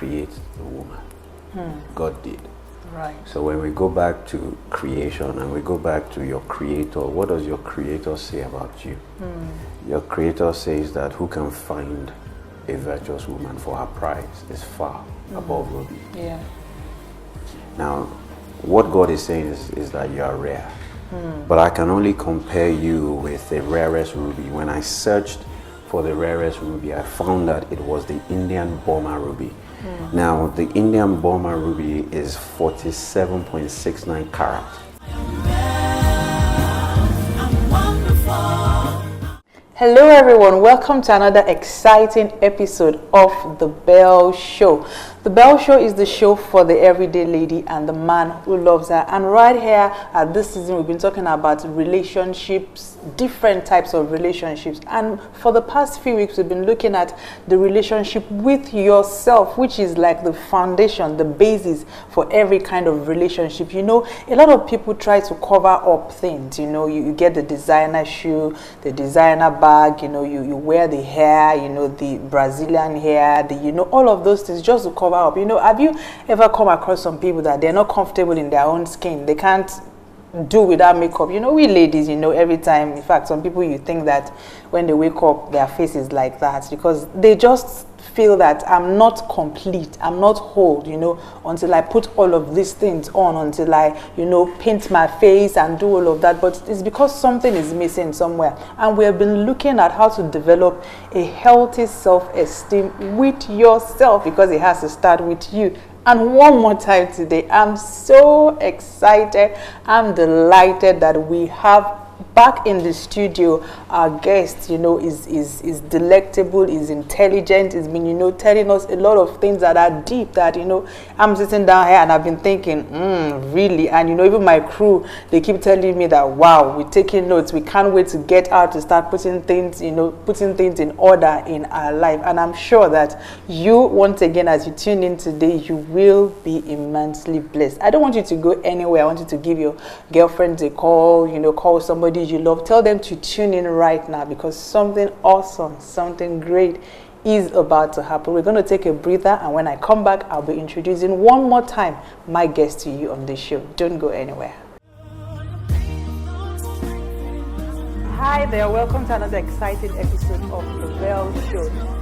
create the woman. God did. Right. So when we go back to creation and we go back to your creator, what does your creator say about you? Your creator says that who can find a virtuous woman, for her price is far above ruby. Yeah. Now, what God is saying is that you are rare. But I can only compare you with the rarest ruby. When I searched for the rarest ruby, I found that it was the Indian Burma ruby. Now, the Indian Burma ruby is 47.69 carat. Hello everyone, welcome to another exciting episode of The Belle Show. The Belle Show is the show for the everyday lady and the man who loves her. And right here at this season, we've been talking about relationships, different types of relationships. And for the past few weeks, we've been looking at the relationship with yourself, which is like the foundation, the basis for every kind of relationship. You know, a lot of people try to cover up things. You know, you get the designer shoe, the designer bag, you know, you wear the hair, you know, the Brazilian hair, all of those things just to cover up. You know, have you ever come across some people that they're not comfortable in their own skin? They can't do without makeup. You know, we ladies, you know, every time, in fact, some people, you think that when they wake up, their face is like that because they just feel that I'm not complete, I'm not whole, you know, until I put all of these things on, until I, you know, paint my face and do all of that. But it's because something is missing somewhere. And we have been looking at how to develop a healthy self-esteem with yourself, because it has to start with you. And one more time today, I'm so excited, I'm delighted that we have back in the studio our guest, you know, is delectable, is intelligent, has been, you know, telling us a lot of things that are deep, that, you know, I'm sitting down here and I've been thinking, really? And, you know, even my crew, they keep telling me that, wow, we're taking notes, we can't wait to get out to start putting things, you know, putting things in order in our life. And I'm sure that you, once again, as you tune in today, you will be immensely blessed. I don't want you to go anywhere. I want you to give your girlfriends a call, you know, call somebody you love, tell them to tune in right now, because something awesome, something great is about to happen. We're going to take a breather, and when I come back, I'll be introducing one more time my guest to you on this show. Don't go anywhere. Hi there, welcome to another exciting episode of The Belle Show.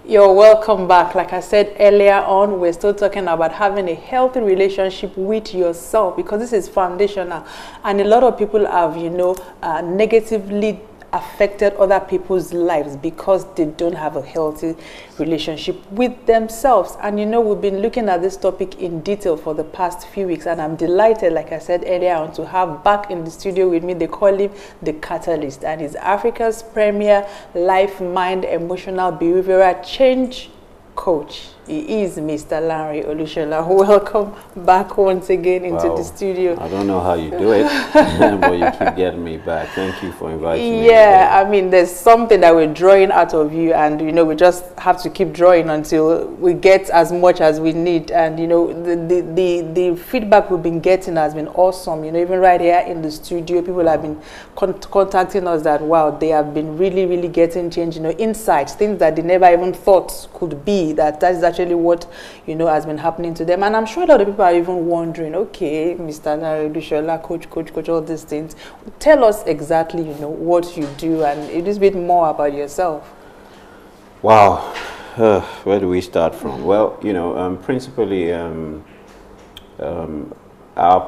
You're welcome back. Like I said earlier on, we're still talking about having a healthy relationship with yourself, because this is foundational. And a lot of people have, you know, negatively affected other people's lives because they don't have a healthy relationship with themselves. And you know, we've been looking at this topic in detail for the past few weeks, and I'm delighted, like I said earlier on, to have back in the studio with me, they call him the Catalyst, and he's Africa's premier life, mind, emotional, behavioral change coach. He is Mr. Larry Olushola. Welcome back once again into the studio. I don't know how you do it, but you keep getting me back. Thank you for inviting me. Yeah, I mean, there's something that we're drawing out of you, and, you know, we just have to keep drawing until we get as much as we need. And, you know, the feedback we've been getting has been awesome. You know, even right here in the studio, people have been contacting us that, wow, they have been really, really getting change, you know, insights, things that they never even thought could be, that is actually what, you know, has been happening to them. And I'm sure a lot of people are even wondering, okay, Mr. Larry Olushola, coach, all these things. Tell us exactly, you know, what you do, and a little bit more about yourself. Wow. Where do we start from? Well, you know, principally, our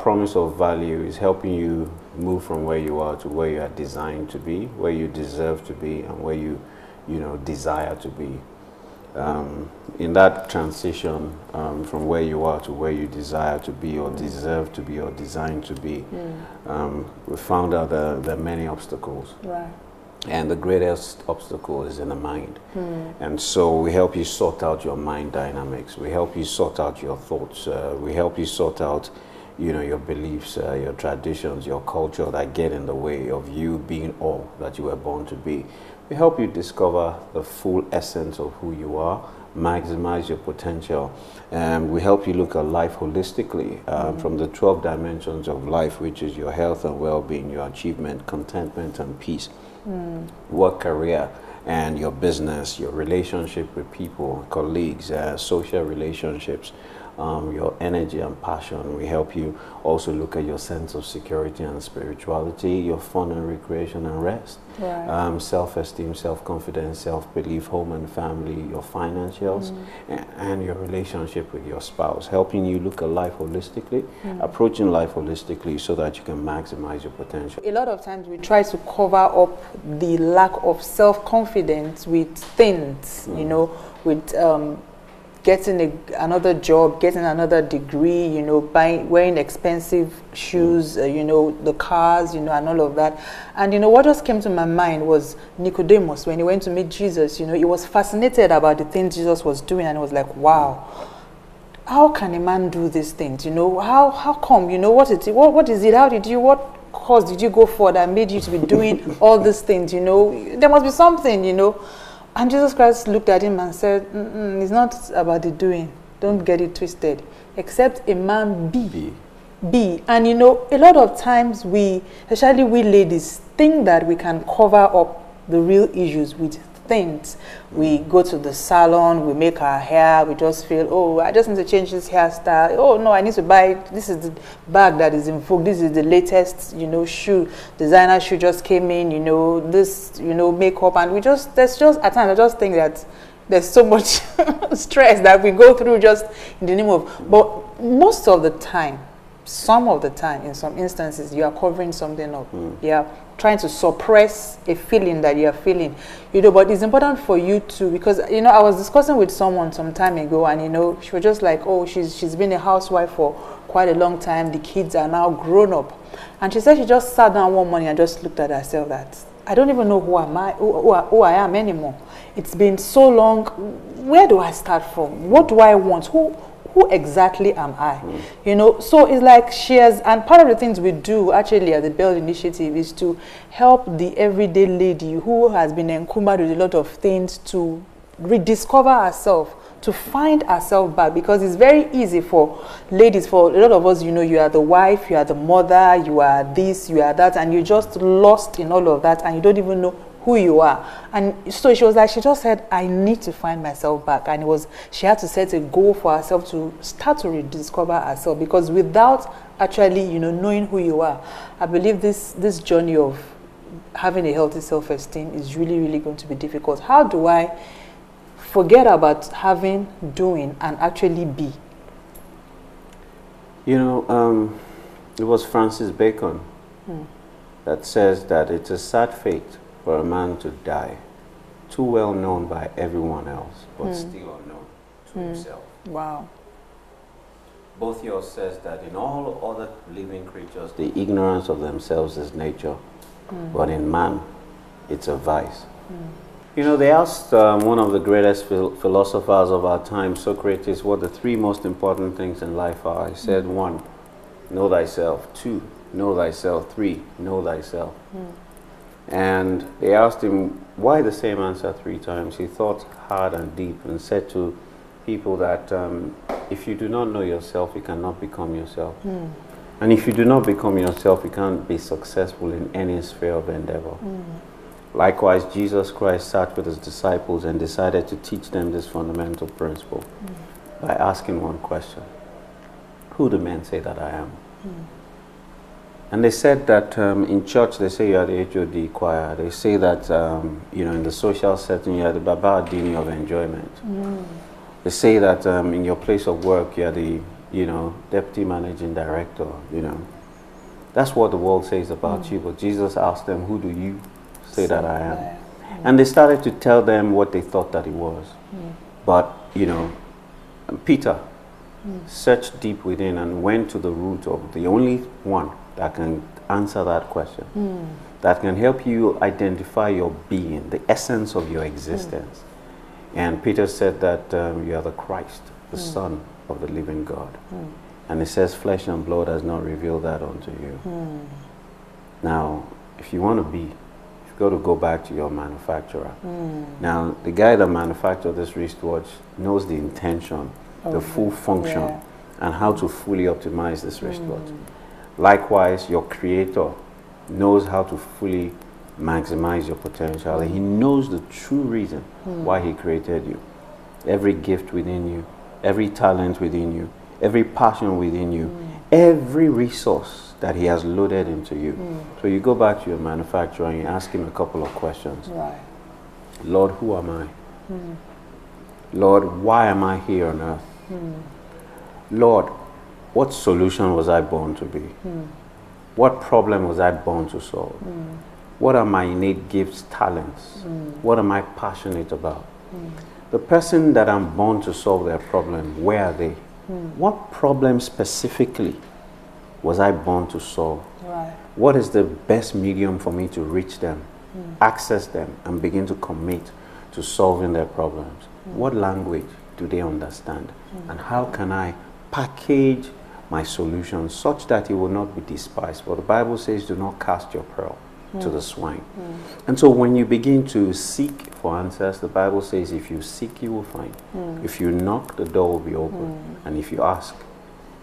promise of value is helping you move from where you are to where you are designed to be, where you deserve to be, and where you know, desire to be. In that transition from where you are to where you desire to be, or deserve to be, or designed to be, we found out that there are many obstacles. Right. And the greatest obstacle is in the mind. And so we help you sort out your mind dynamics. We help you sort out your thoughts. We help you sort out, your beliefs, your traditions, your culture that get in the way of you being all that you were born to be. We help you discover the full essence of who you are, maximize your potential. And we help you look at life holistically from the 12 dimensions of life, which is your health and well-being, your achievement, contentment, and peace. Work, career, and your business, your relationship with people, colleagues, social relationships, your energy and passion. We help you also look at your sense of security and spirituality, your fun and recreation and rest, Right. self-esteem, self-confidence, self-belief, home and family, your financials, and your relationship with your spouse, helping you look at life holistically, approaching life holistically so that you can maximize your potential. A lot of times we try to cover up the lack of self-confidence with things, with getting another job, getting another degree, wearing expensive shoes, the cars, and all of that. And what just came to my mind was Nicodemus. When he went to meet Jesus, he was fascinated about the things Jesus was doing, and he was like, wow, how can a man do these things? How come? What is it? How did you, what course did you go for that made you to be doing all these things? There must be something, And Jesus Christ looked at him and said, it's not about the doing. Don't get it twisted. Except a man be. And a lot of times we, especially we ladies, think that we can cover up the real issues with things. We go to the salon, we make our hair, we just feel, oh, I just need to change this hairstyle. Oh no, I need to buy, this is the bag that is in vogue, this is the latest, shoe, designer shoe just came in, this, makeup, and there's just, at times I just think that there's so much stress that we go through just in the name of, but most of the time, some of the time, in some instances, you are covering something up. Yeah, trying to suppress a feeling that you are feeling. But it's important for you to, because I was discussing with someone some time ago, and she was just like, oh, she's been a housewife for quite a long time. The kids are now grown up, and she said she just sat down one morning and just looked at herself that I don't even know who I am anymore. It's been so long. Where do I start from? What do I want? Who exactly am I? So it's like shares, and part of the things we do actually at the Belle Initiative is to help the everyday lady who has been encumbered with a lot of things to rediscover herself, to find herself back, because it's very easy for ladies, for a lot of us, you are the wife, you are the mother, you are this, you are that, and you're just lost in all of that, and you don't even know who you are. And so she was like, she just said, I need to find myself back. And she had to set a goal for herself to start to rediscover herself, because without actually, knowing who you are, I believe this journey of having a healthy self-esteem is really, really going to be difficult. How do I forget about having, doing, and actually be? It was Francis Bacon that says that it's a sad fate for a man to die, too well known by everyone else, but still unknown to himself. Wow. Boethius says that in all other living creatures, the ignorance of themselves is nature, but in man, it's a vice. They asked one of the greatest philosophers of our time, Socrates, what the three most important things in life are. He said, 1, know thyself. 2, know thyself. 3, know thyself. And they asked him why the same answer 3 times. He thought hard and deep and said to people that if you do not know yourself, you cannot become yourself. And if you do not become yourself, you can't be successful in any sphere of endeavor. Likewise, Jesus Christ sat with his disciples and decided to teach them this fundamental principle by asking one question: who do men say that I am? And they said that in church, they say you are the HOD choir. They say that, in the social setting, you are the Baba Adini of enjoyment. They say that in your place of work, you are the, deputy managing director, That's what the world says about you. But Jesus asked them, who do you say that I am? And they started to tell them what they thought that he was. But, Peter searched deep within and went to the root of the only one that can answer that question. that can help you identify your being, the essence of your existence. And Peter said that you are the Christ, the Son of the living God. And it says flesh and blood has not revealed that unto you. Now, if you want to be, you've got to go back to your manufacturer. Now, the guy that manufactured this wristwatch knows the intention, the full function, and how to fully optimize this wristwatch. Likewise, your creator knows how to fully maximize your potential. He knows the true reason why he created you. Every gift within you, every talent within you, every passion within you, every resource that he has loaded into you. So you go back to your manufacturer and you ask him a couple of questions. Right. Lord, who am I? Lord, why am I here on earth? Lord, what solution was I born to be? What problem was I born to solve? What are my innate gifts, talents? What am I passionate about? The person that I'm born to solve their problem, where are they? What problem specifically was I born to solve? Right. What is the best medium for me to reach them, access them, and begin to commit to solving their problems? What language do they understand? And how can I package my solution such that it will not be despised? For the Bible says, do not cast your pearl to the swine. And so when you begin to seek for answers, the Bible says, if you seek, you will find. If you knock, the door will be open. And if you ask,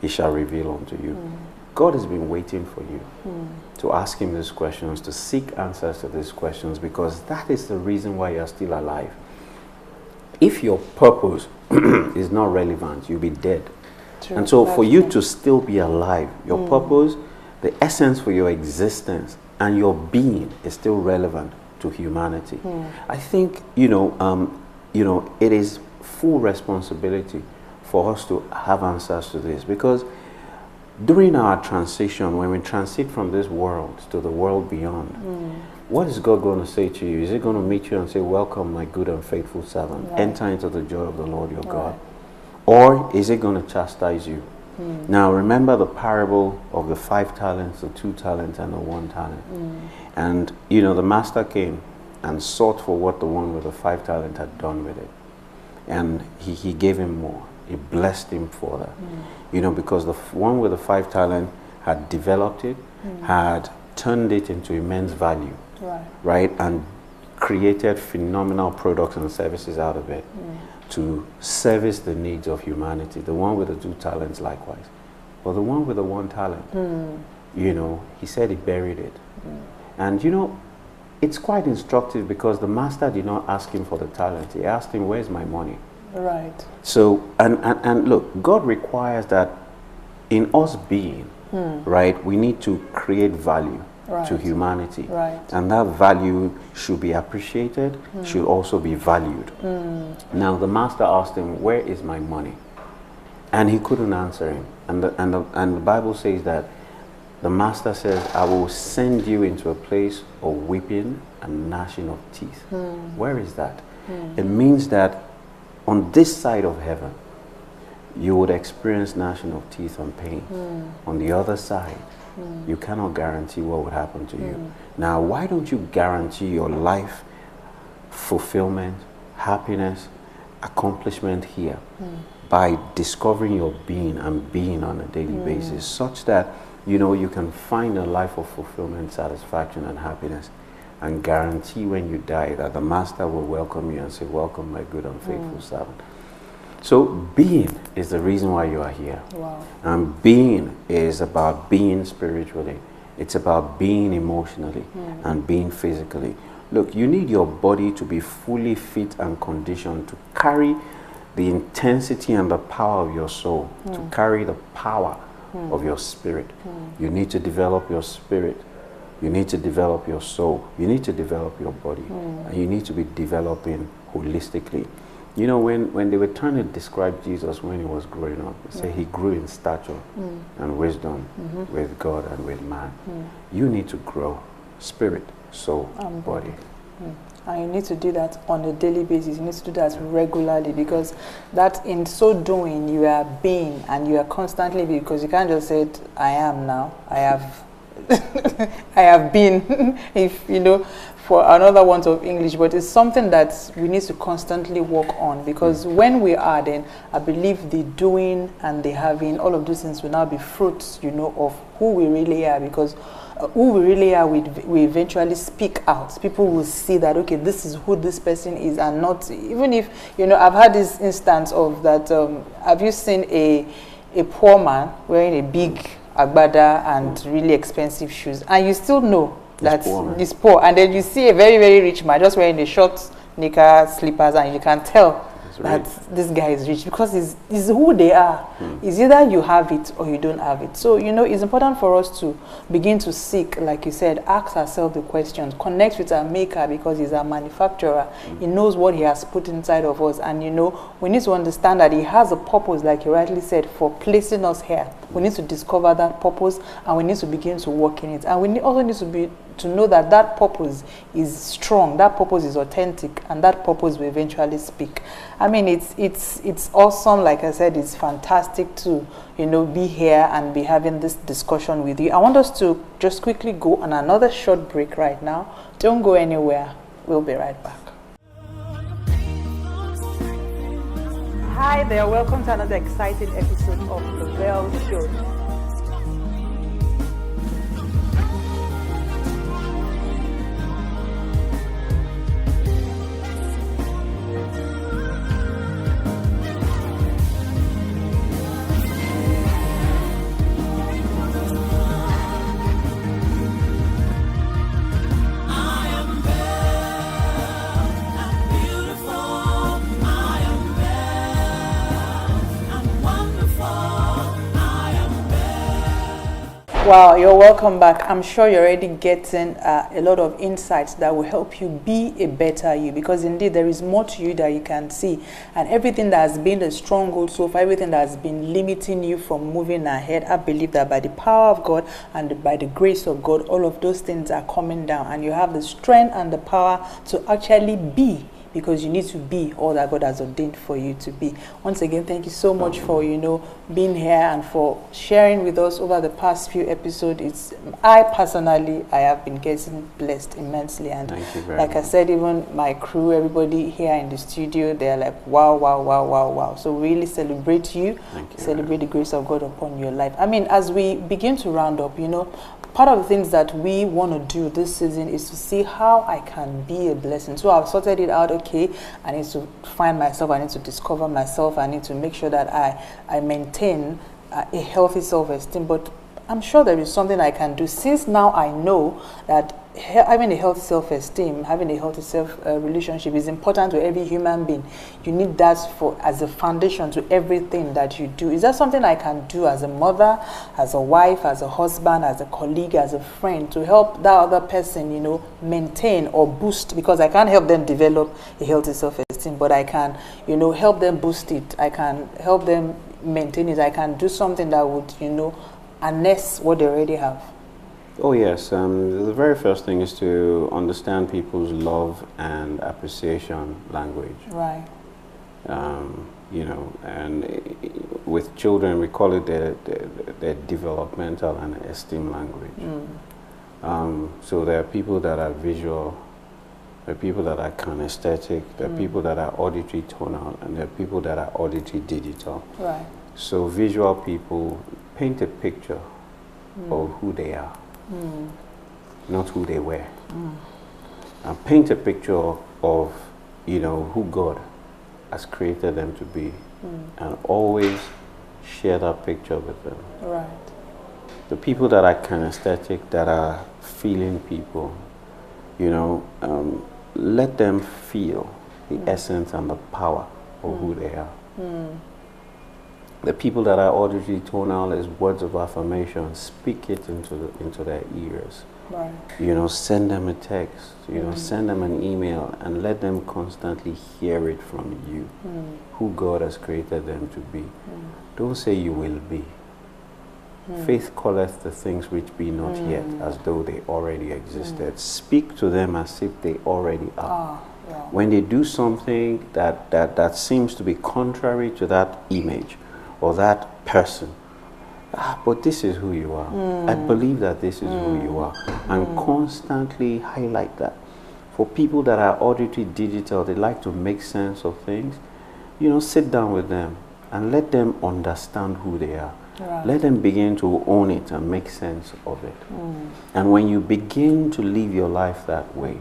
he shall reveal unto you. God has been waiting for you to ask him these questions, to seek answers to these questions, because that is the reason why you're still alive. If your purpose is not relevant, you'll be dead. True. And so That's for you true. to still be alive, your purpose, the essence for your existence, and your being is still relevant to humanity. I think, it is full responsibility for us to have answers to this, because during our transition, when we transit from this world to the world beyond, what is God going to say to you? Is he going to meet you and say, welcome, my good and faithful servant, enter into the joy of the Lord your God? Or is he going to chastise you? Now remember the parable of the 5 talents, the 2 talents, and the 1 talent. And the master came and sought for what the one with the 5 talent had done with it. And he gave him more. He blessed him for that. Because the one with the 5 talent had developed it, had turned it into immense value, right? And created phenomenal products and services out of it to service the needs of humanity. The one with the 2 talents likewise. But the one with the 1 talent, he said he buried it. And it's quite instructive, because the master did not ask him for the talent. He asked him, where's my money? Right. So, and look, God requires that in us being, right, we need to create value to humanity. Right. And that value should be appreciated, should also be valued. Now, the master asked him, where is my money? And he couldn't answer him. And the Bible says that the master says, I will send you into a place of weeping and gnashing of teeth. Where is that? It means that on this side of heaven, you would experience gnashing of teeth and pain. On the other side, you cannot guarantee what would happen to you. Now, why don't you guarantee your life, fulfillment, happiness, accomplishment here by discovering your being and being on a daily basis, such that you can find a life of fulfillment, satisfaction, and happiness, and guarantee when you die that the master will welcome you and say, welcome, my good and faithful servant. So being is the reason why you are here. Wow. And being is about being spiritually. It's about being emotionally and being physically. Look, you need your body to be fully fit and conditioned to carry the intensity and the power of your soul, to carry the power of your spirit. You need to develop your spirit. You need to develop your soul. You need to develop your body. And you need to be developing holistically. When they were trying to describe Jesus when he was growing up, they say he grew in stature and wisdom with God and with man. You need to grow spirit, soul, body. And you need to do that on a daily basis. You need to do that regularly, because that in so doing you are being, and you are constantly being, because you can't just say I am now. I have I have been, if you know, for another want of English, but it's something that we need to constantly work on, because when we are, then I believe the doing and the having, all of those things will now be fruits, you know, of who we really are, because who we really are, we eventually speak out. People will see that, okay, this is who this person is, and not, even if, you know, I've had this instance of that, have you seen a poor man wearing a big agbada and really expensive shoes, and you still know that he's poor, and then you see a very, very rich man just wearing the short knicker, slippers, and you can tell that this guy is rich, because it's who they are. It's either you have it or you don't have it. So, you know, it's important for us to begin to seek, like you said, ask ourselves the questions, connect with our maker, because he's our manufacturer. He knows what he has put inside of us, and, you know, we need to understand that he has a purpose, like you rightly said, for placing us here. We need to discover that purpose, and we need to begin to work in it. And we also need to know that that purpose is strong, that purpose is authentic, and that purpose will eventually speak. I mean, it's awesome. Like I said, it's fantastic to, you know, be here and be having this discussion with you. I want us to just quickly go on another short break right now. Don't go anywhere. We'll be right back. Hi there, welcome to another exciting episode of the Belle Show. Wow, you're welcome back. I'm sure you're already getting a lot of insights that will help you be a better you, because indeed there is more to you that you can see, and everything that has been a stronghold so far, everything that has been limiting you from moving ahead, I believe that by the power of God and by the grace of God, all of those things are coming down, and you have the strength and the power to actually be, because you need to be all that God has ordained for you to be. Once again, thank you so much for, you know, being here and for sharing with us over the past few episodes. I personally have been getting blessed immensely, and like I said, even my crew, everybody here in the studio, they're like, wow, wow, wow, wow, wow. So really celebrate you, celebrate the grace of God upon your life. I mean, as we begin to round up, you know, part of the things that we want to do this season is to see how I can be a blessing. So I've sorted it out. Okay, I need to find myself, I need to discover myself, I need to make sure that I maintain a healthy self-esteem. But I'm sure there is something I can do, since now I know that having a healthy self-esteem, having a healthy self-relationship is important to every human being. You need that as a foundation to everything that you do. Is that something I can do as a mother, as a wife, as a husband, as a colleague, as a friend, to help that other person, you know, maintain or boost? Because I can't help them develop a healthy self-esteem, but I can, you know, help them boost it. I can help them maintain it. I can do something that would, you know, harness what they already have. Oh yes, the very first thing is to understand people's love and appreciation language. Right. You know, and with children we call it their developmental and esteem language. So there are people that are visual, there are people that are kinesthetic, there are people that are auditory tonal, and there are people that are auditory digital. Right. So visual people paint a picture of who they are. Not who they were. And paint a picture of, you know, who God has created them to be, and always share that picture with them. Right. The people that are kinesthetic, that are feeling people, you know, let them feel the essence and the power of who they are. The people that are auditory tonal is words of affirmation. Speak it into their ears. Right. You know, send them a text. You know, send them an email, and let them constantly hear it from you. Who God has created them to be. Don't say you will be. Faith calleth the things which be not yet, as though they already existed. Speak to them as if they already are. Yeah. When they do something that seems to be contrary to that image or that person, but this is who you are. I believe that this is who you are. And constantly highlight that. For people that are auditory digital, they like to make sense of things. Sit down with them and let them understand who they are. Right. Let them begin to own it and make sense of it. And when you begin to live your life that way,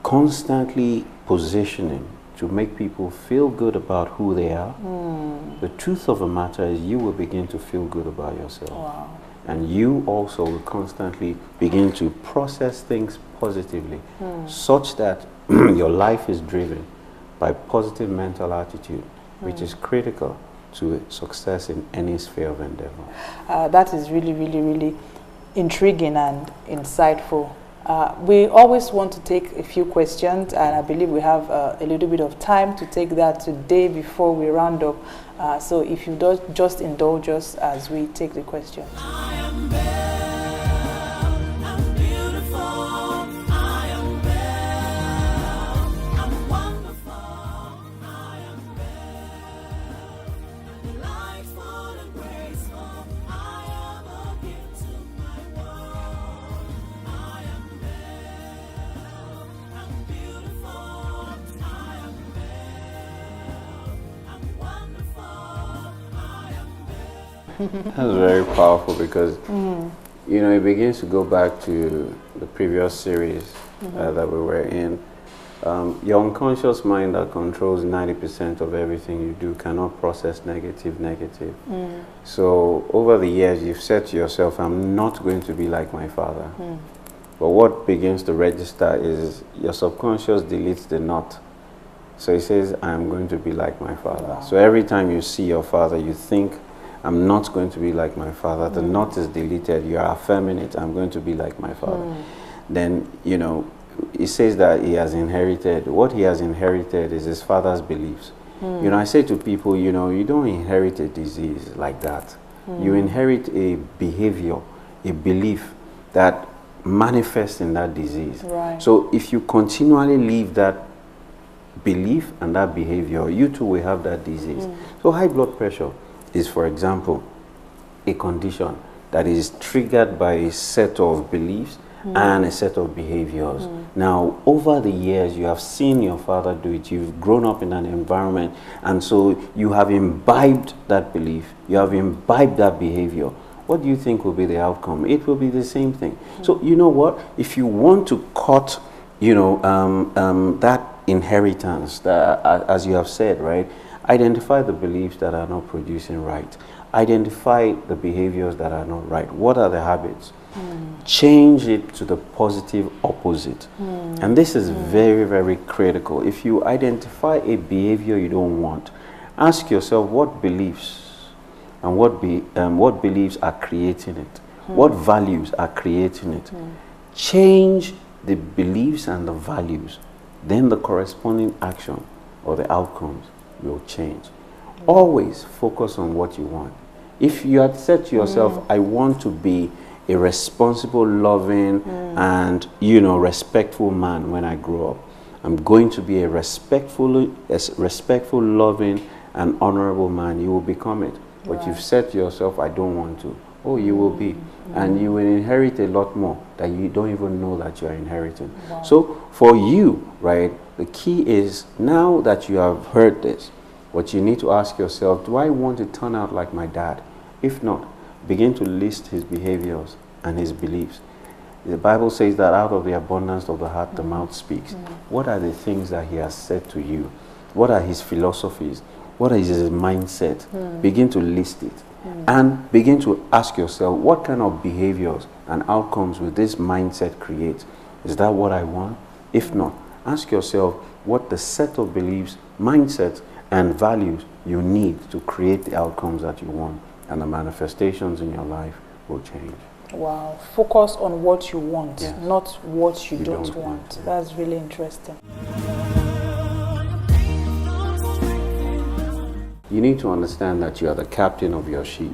constantly positioning to make people feel good about who they are, the truth of the matter is you will begin to feel good about yourself. Wow. And you also will constantly begin to process things positively, such that your life is driven by positive mental attitude, which is critical to success in any sphere of endeavor. That is really, really, really intriguing and insightful. We always want to take a few questions, and I believe we have a little bit of time to take that today before we round up. So if you just indulge us as we take the questions. I am Belle, I'm beautiful, I am Belle, I'm wonderful, I am Belle, I'm delightful and graceful, I am a gift to my world. I am Belle, I'm beautiful, I am Belle, I'm wonderful, I am Belle. That's very powerful because, it begins to go back to the previous series that we were in. Your unconscious mind that controls 90% of everything you do cannot process negative. So over the years, you've said to yourself, I'm not going to be like my father. But what begins to register is your subconscious deletes the not. So it says, I'm going to be like my father. Wow. So every time you see your father, you think, I'm not going to be like my father. The not is deleted. You are affirming it. I'm going to be like my father. Then, it says that he has inherited. What he has inherited is his father's beliefs. I say to people, you don't inherit a disease like that. You inherit a behavior, a belief that manifests in that disease. Right. So if you continually live that belief and that behavior, you too will have that disease. So high blood pressure is, for example, a condition that is triggered by a set of beliefs and a set of behaviors. Now, over the years, you have seen your father do it. You've grown up in an environment, and so you have imbibed that belief. You have imbibed that behavior. What do you think will be the outcome? It will be the same thing. So, you know what? If you want to cut, that inheritance, as you have said, right? Identify the beliefs that are not producing right. Identify the behaviors that are not right. What are the habits? Change it to the positive opposite. And this is very, very critical. If you identify a behavior you don't want, ask yourself what beliefs and what beliefs are creating it. What values are creating it. Change the beliefs and the values. Then the corresponding action or the outcomes will change. Always focus on what you want. If you had said to yourself, I want to be a responsible, loving, and respectful man when I grow up. I'm going to be a respectful, loving, and honorable man. You will become it. But you've said to yourself, I don't want to. Oh, you will be. And you will inherit a lot more that you don't even know that you are inheriting. Wow. So for you, right, the key is now that you have heard this, what you need to ask yourself, do I want to turn out like my dad? If not, begin to list his behaviors and his beliefs. The Bible says that out of the abundance of the heart, the mouth speaks. What are the things that he has said to you? What are his philosophies? What is his mindset? Begin to list it. And begin to ask yourself, what kind of behaviors and outcomes will this mindset create? Is that what I want? If not, ask yourself what the set of beliefs, mindsets, and values you need to create the outcomes that you want, and the manifestations in your life will change. Wow. Focus on what you want, Yes. not what you don't want. want, yeah. That's really interesting. You need to understand that you are the captain of your ship.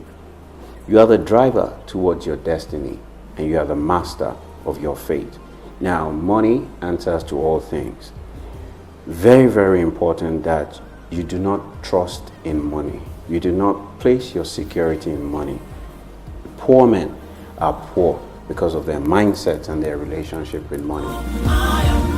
You are the driver towards your destiny, and you are the master of your fate. Now, money answers to all things. Very, very important that you do not trust in money. You do not place your security in money. poor men are poor because of their mindsets and their relationship with money. I am